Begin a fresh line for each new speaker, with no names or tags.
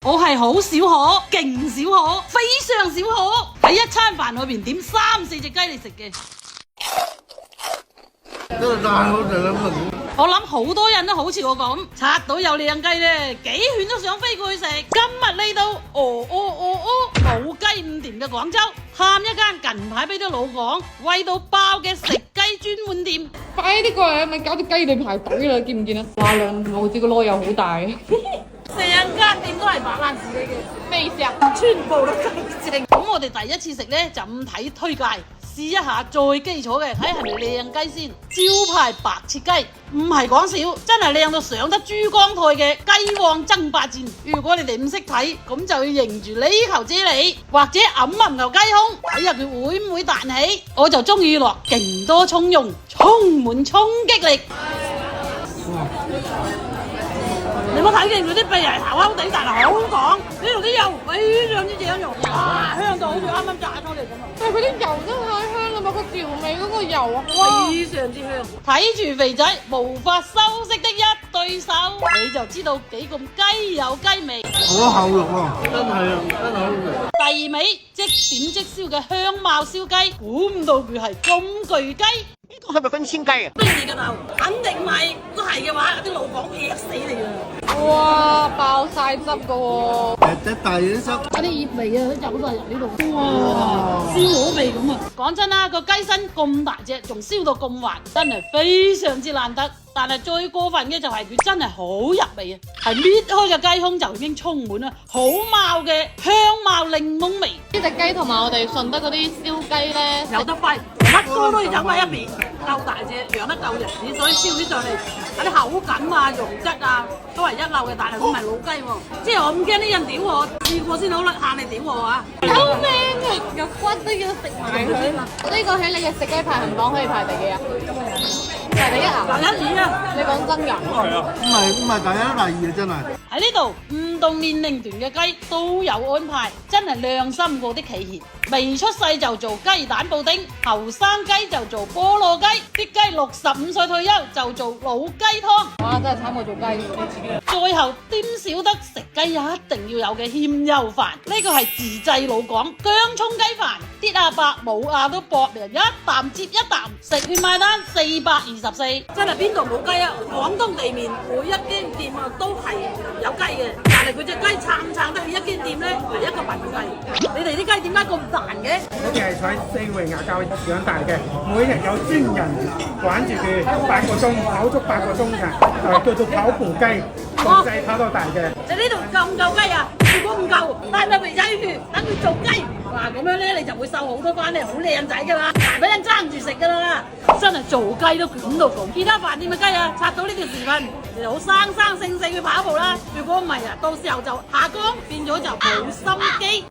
我係好少可，勁少可，非常少可喺一餐飯裏邊點3、4隻雞嚟食嘅。我諗好多人都好似我咁，刷到有靚雞咧，幾犬都想飛過去食。今日嚟到冇雞5店嘅廣州，探一間近排俾啲老廣餵到爆嘅食雞專門店。
快啲過嚟，咪搞到雞你排隊啦，見唔見啊？哇，2毫子個籮柚好大，
成間店都係白蘭自己嘅，
咩意思啊？
全部都雞精。咁我哋第一次食呢，就唔睇推介，試一下最基礎嘅，睇係咪靚雞先。招牌白切雞，唔係講笑，真係靚到上得珠江台嘅雞皇爭霸戰。如果你哋唔識睇，咁就要認住呢球啫喱，或者揞牛雞胸，睇下佢會唔會彈起。我就中意落勁多葱蓉，充滿衝擊力。你冇睇見佢啲鼻係厚厚地，但係好講。呢度啲油非常之正肉，哇，香到好似啱啱炸出嚟咁啊！
但係佢啲油真係太香啦，個調味嗰個油啊，
非常之香。睇住肥仔無法收拾的一對手，你就知道幾咁雞有雞味。
好厚肉喎，真係啊，真係好味。
第二味即點即燒嘅香茅燒雞，估唔到佢係咁巨雞。
呢個係咪分鮮雞啊？
邊你嘅頭？肯定唔係，都係嘅話，啲老廣劈死你啊！
哇，爆晒汁噶喎！
隻大嘢汁，
嗰啲葉味啊，都走晒入呢度。哇，燒鵝味咁啊！講真啦，個雞身咁大隻，仲燒到咁滑，真係非常之難得。但係最過分嘅就係佢真係好入味啊！係搣開嘅雞胸就已經充滿啦好茂嘅香茅檸檬味。
呢隻雞同埋我哋順德嗰啲燒雞咧，
有得揮，乜歌都要走埋一邊，夠大隻，養得夠日子，所以燒啲上嚟，嗰啲口感啊、肉質啊都係一流嘅。但係佢唔係老雞喎，即係我唔驚啲人屌我，試過先好啦，限你屌我啊！
救命啊！有骨都要食埋佢。呢個喺你嘅食雞排行榜可以排第幾啊？排第1啊？
第1啊！
你講真㗎？
係啊，唔係第一第二真係。
喺呢度唔同年齡段嘅雞都有安排，真係良心過啲企業。未出世就做雞蛋布丁，後生雞就做菠蘿雞，啲雞65歲退休就做老雞湯。
哇！真係慘過做雞。
最後點少得食雞一定要有嘅謙優飯，呢個係自製老廣薑葱雞飯，啲阿伯冇牙都搏命一啖接一啖，食完埋單424，真係邊度冇雞啊！廣東地面每一間店啊都係有雞嘅，但係佢隻雞撐唔撐得起一間店呢？係一個問題。你哋啲雞點解咁彈嘅？
我哋係喺4維牙教養大嘅，每日有專人管住佢8個鐘，跑足8個鐘嘅，叫做跑步雞，從細跑到大嘅。
你呢度夠唔夠雞啊？如果唔夠，帶咪肥仔去等佢做雞。嗱咁樣咧，你就會瘦好多翻嚟，好靚仔噶啦，大把人爭住食噶啦。真係做雞都捲到咁。其他飯店嘅雞啊，刷到呢條視頻，你就好生生性性去跑步啦。如果唔係啊，到時候就下崗，變咗就冇心機。